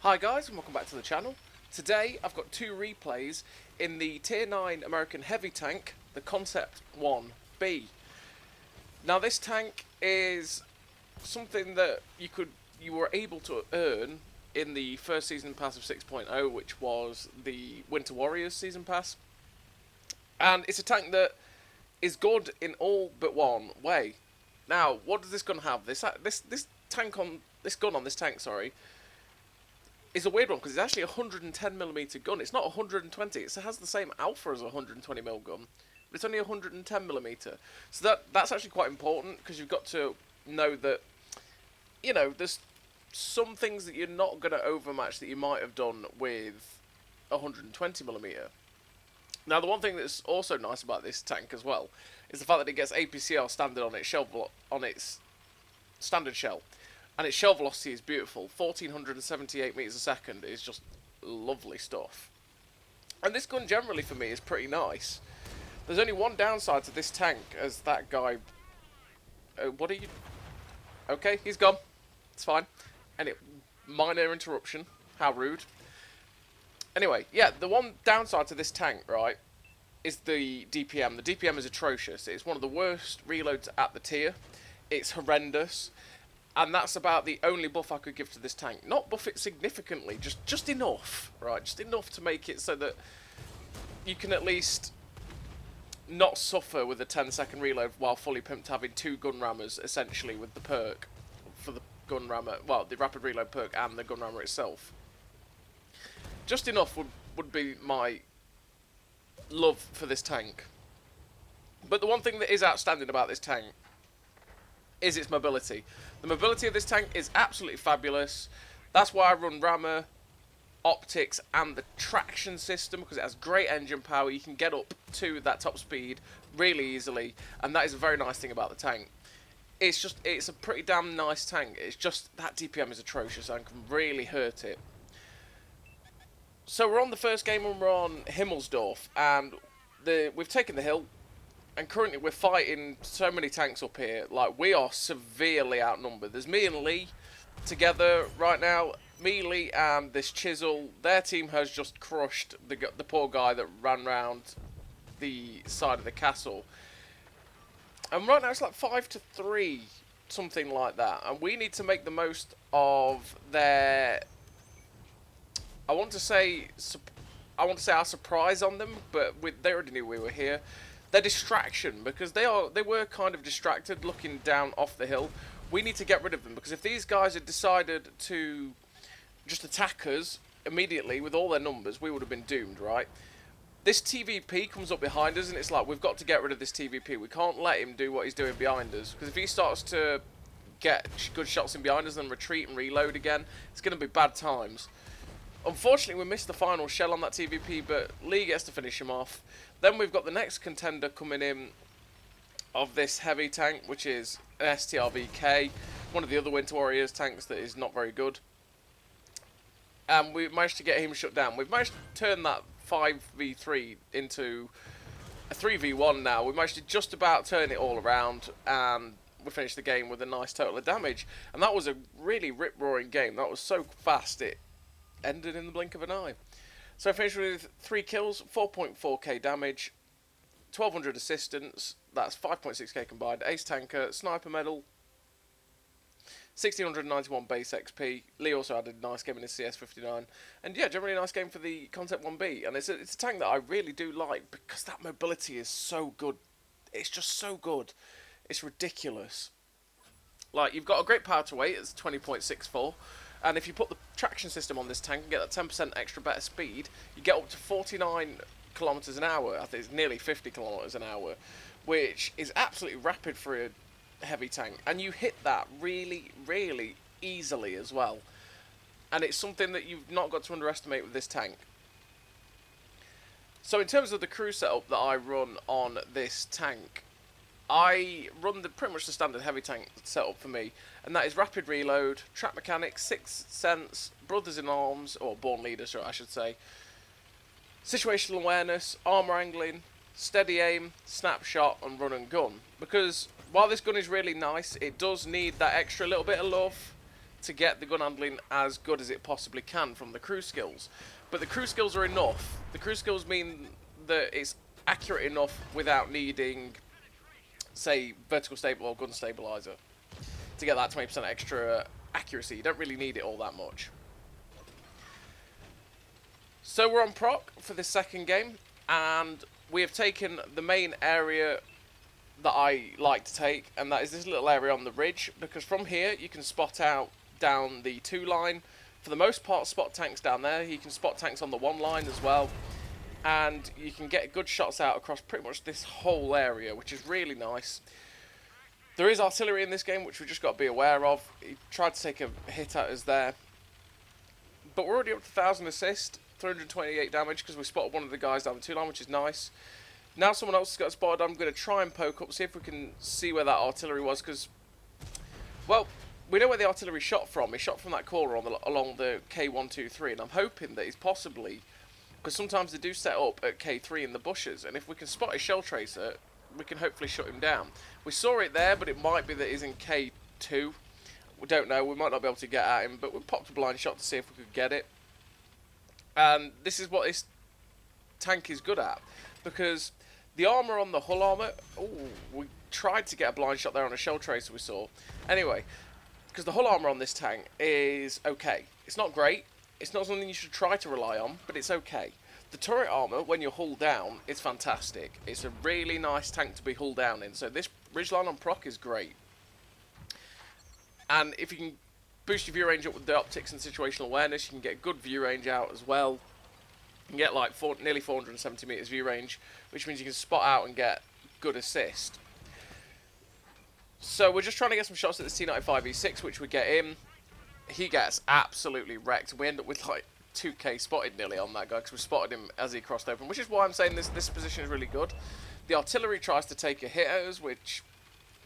Hi guys and welcome back to the channel. Today I've got two replays in the Tier 9 American Heavy Tank, the Concept 1B. Now this tank is something that you were able to earn in the first season pass of 6.0, which was the Winter Warriors season pass. And it's a tank that is good in all but one way. Now, what does this gun have? This gun on this tank, sorry, is a weird one because it's actually a 110mm gun. It's not 120. It has the same alpha as a 120mm gun, but it's only 110mm. So that's actually quite important because you've got to know that, you know, there's some things that you're not going to overmatch that you might have done with a 120mm. Now, the one thing that's also nice about this tank as well is the fact that it gets APCR standard on its standard shell. And its shell velocity is beautiful. 1478 meters a second is just lovely stuff. And this gun generally for me is pretty nice. There's only one downside to this tank, as that guy... what are you... Okay, he's gone. It's fine. And minor interruption. How rude. Anyway, yeah, the one downside to this tank, right, is the DPM. The DPM is atrocious. It's one of the worst reloads at the tier. It's horrendous. And that's about the only buff I could give to this tank. Not buff it significantly, just enough, right? Just enough to make it so that you can at least not suffer with a 10-second reload while fully pimped having two gun rammers, essentially, with the perk for the gun rammer. Well, the rapid reload perk and the gun rammer itself. Just enough would be my love for this tank. But the one thing that is outstanding about this tank is its mobility. The mobility of this tank is absolutely fabulous. That's why I run rammer, optics, and the traction system, because it has great engine power. You can get up to that top speed really easily, and that is a very nice thing about the tank. It's a pretty damn nice tank. It's just that DPM is atrocious and can really hurt it. So we're on the first game and we're on Himmelsdorf, and we've taken the hill. And currently we're fighting so many tanks up here. Like, we are severely outnumbered. There's me and Lee together right now. Me, Lee, and this Chisel. Their team has just crushed the poor guy that ran round the side of the castle. And right now it's like 5-3, something like that. And we need to make the most of their... I want to say our surprise on them, but they already knew we were here. Their distraction, because they were kind of distracted looking down off the hill. We need to get rid of them, because if these guys had decided to just attack us immediately with all their numbers, we would have been doomed, right? This TVP comes up behind us, and it's like, we've got to get rid of this TVP. We can't let him do what he's doing behind us, because if he starts to get good shots in behind us and retreat and reload again, it's going to be bad times. Unfortunately, we missed the final shell on that TVP, but Lee gets to finish him off. Then we've got the next contender coming in of this heavy tank, which is an STRVK, one of the other Winter Warriors tanks that is not very good. And we managed to get him shut down. We've managed to turn that 5v3 into a 3v1 now. We managed to just about turn it all around, and we finished the game with a nice total of damage. And that was a really rip-roaring game. That was so fast, it ended in the blink of an eye. So I finished with 3 kills, 4.4k damage, 1200 assistance, that's 5.6k combined, ace tanker, sniper medal, 1691 base XP. Lee also had a nice game in his CS59, and yeah, generally a nice game for the Concept 1B. And it's a tank that I really do like because that mobility is so good. It's just so good. It's ridiculous. Like, you've got a great power to weight, it's 20.64. And if you put the traction system on this tank and get that 10% extra better speed, you get up to 49 kilometers an hour. I think it's nearly 50 kilometers an hour, which is absolutely rapid for a heavy tank. And you hit that really, really easily as well. And it's something that you've not got to underestimate with this tank. So in terms of the crew setup that I run on this tank, I run pretty much the standard heavy tank setup for me, and that is rapid reload, trap mechanics, sixth sense, brothers in arms, or born leaders, I should say, situational awareness, armor angling, steady aim, snapshot, and run and gun. Because while this gun is really nice, it does need that extra little bit of love to get the gun handling as good as it possibly can from the crew skills. But the crew skills are enough. The crew skills mean that it's accurate enough without needing, say, vertical stable or gun stabilizer to get that 20% extra accuracy. You don't really need it all that much. So we're on proc for this second game, and we have taken the main area that I like to take, and that is this little area on the ridge, because from here you can spot out down the 2 line. For the most part, spot tanks down there. You can spot tanks on the 1 line as well, and you can get good shots out across pretty much this whole area, which is really nice. There is artillery in this game, which we just got to be aware of. He tried to take a hit at us there, but we're already up to 1,000 assist, 328 damage, because we spotted one of the guys down the 2 line, which is nice. Now someone else has got spotted. I'm going to try and poke up, see if we can see where that artillery was, because, well, we know where the artillery shot from. He shot from that corner on along the K123, and I'm hoping that he's possibly, because sometimes they do set up at K3 in the bushes, and if we can spot a shell tracer, we can hopefully shut him down. We saw it there, but it might be that he's in K2. We don't know. We might not be able to get at him, but we popped a blind shot to see if we could get it. And this is what this tank is good at, because the armour on the hull armour, we tried to get a blind shot there on a shell tracer we saw. Anyway, because the hull armour on this tank is okay. It's not great, it's not something you should try to rely on, but it's okay. The turret armour, when you're hull down, is fantastic. It's a really nice tank to be hull down in, so this ridgeline on proc is great. And if you can boost your view range up with the optics and situational awareness, you can get good view range out as well. You can get like nearly 470 metres view range, which means you can spot out and get good assist. So we're just trying to get some shots at the T95E6, which we get in. He gets absolutely wrecked. We end up with like 2k spotted nearly on that guy, because we spotted him as he crossed open, which is why I'm saying this position is really good. The artillery tries to take a hit at us, which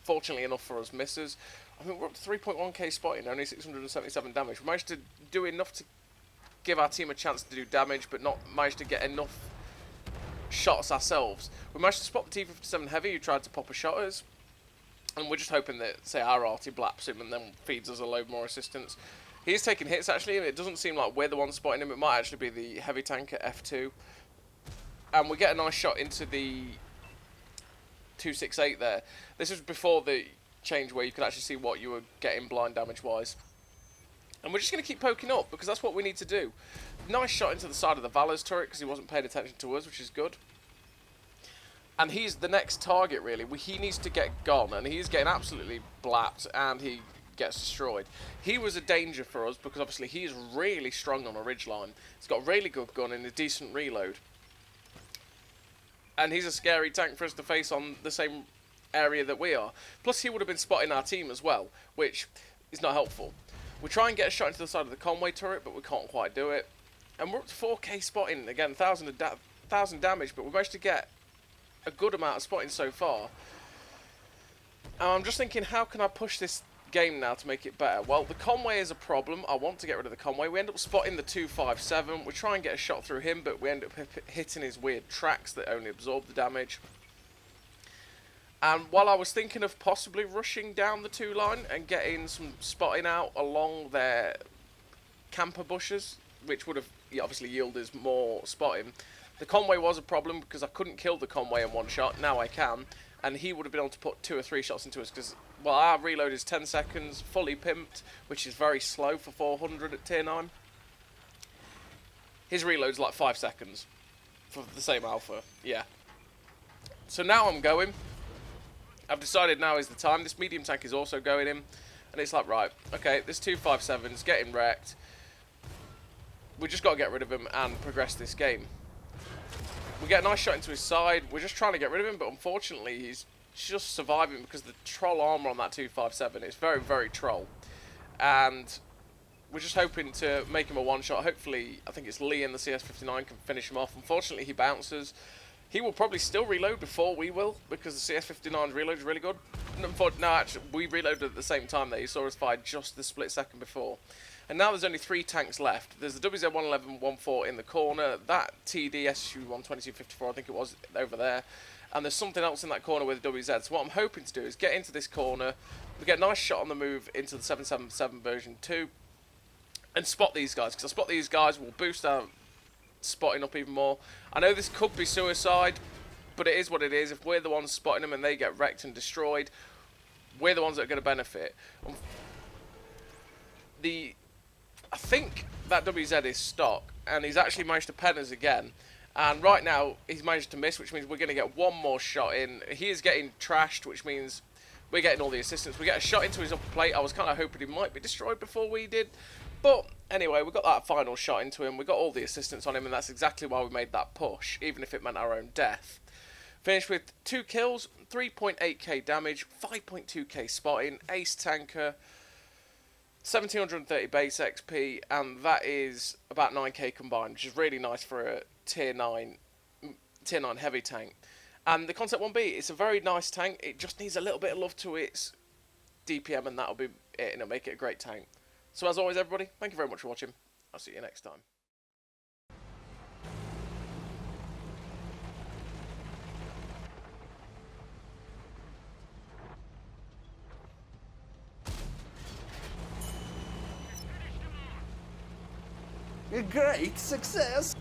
fortunately enough for us misses. I mean, we're up to 3.1k spotting, only 677 damage. We managed to do enough to give our team a chance to do damage, but not managed to get enough shots ourselves. We managed to spot the T57 heavy who tried to pop a shot at us, and we're just hoping that, say, our arty blaps him and then feeds us a load more assistance. He is taking hits actually, and it doesn't seem like we're the ones spotting him. It might actually be the heavy tank at F2. And we get a nice shot into the 268 there. This was before the change where you could actually see what you were getting blind damage wise. And we're just going to keep poking up, because that's what we need to do. Nice shot into the side of the Valor's turret, because he wasn't paying attention to us, which is good. And he's the next target, really. He needs to get gone, and he's getting absolutely blapped, and he gets destroyed. He was a danger for us, because obviously he is really strong on a ridgeline. He's got a really good gun and a decent reload. And he's a scary tank for us to face on the same area that we are. Plus, he would have been spotting our team as well, which is not helpful. We try and get a shot into the side of the Conway turret, but we can't quite do it. And we're up to 4k spotting. Again, 1,000 damage, but we managed to get a good amount of spotting so far. And I'm just thinking, how can I push this game now to make it better? Well, the Conway is a problem. I want to get rid of the Conway. We end up spotting the 257. We try and get a shot through him, but we end up hitting his weird tracks that only absorb the damage. And while I was thinking of possibly rushing down the 2 line and getting some spotting out along their camper bushes, which would have obviously yielded more spotting, the Conway was a problem, because I couldn't kill the Conway in one shot. Now I can, and he would have been able to put 2 or 3 shots into us, because, well, our reload is 10 seconds, fully pimped, which is very slow for 400 at tier 9. His reload's like 5 seconds for the same alpha, yeah. So now I'm going. I've decided now is the time. This medium tank is also going in, and it's like, right, okay, this 257's getting wrecked. We just got to get rid of him and progress this game. We get a nice shot into his side. We're just trying to get rid of him, but unfortunately he's just surviving because the troll armor on that 257 is very, very troll. And we're just hoping to make him a one-shot. Hopefully, I think it's Lee in the CS59 can finish him off. Unfortunately, he bounces. He will probably still reload before we will, because the CS59's reload is really good. No, actually, we reloaded at the same time that he saw us fire just the split second before. And now there's only 3 tanks left. There's the WZ-111-14 in the corner, that TD SU-122-54, I think it was, over there. And there's something else in that corner with the WZ. So what I'm hoping to do is get into this corner, we get a nice shot on the move into the 777 version 2, and spot these guys. Because I spot these guys, will boost our spotting up even more. I know this could be suicide, but it is what it is. If we're the ones spotting them and they get wrecked and destroyed, we're the ones that are going to benefit. I think that WZ is stock, and he's actually managed to pen us again. And right now, he's managed to miss, which means we're going to get one more shot in. He is getting trashed, which means we're getting all the assistance. We get a shot into his upper plate. I was kind of hoping he might be destroyed before we did. But anyway, we got that final shot into him. We got all the assistance on him, and that's exactly why we made that push, even if it meant our own death. Finished with 2 kills, 3.8k damage, 5.2k spotting, ace tanker, 1730 base XP, and that is about 9k combined, which is really nice for a tier 9 heavy tank. And the Concept 1B, it's a very nice tank. It just needs a little bit of love to its DPM, and that'll be it, and it'll make it a great tank. So as always, everybody, thank you very much for watching. I'll see you next time. A great success!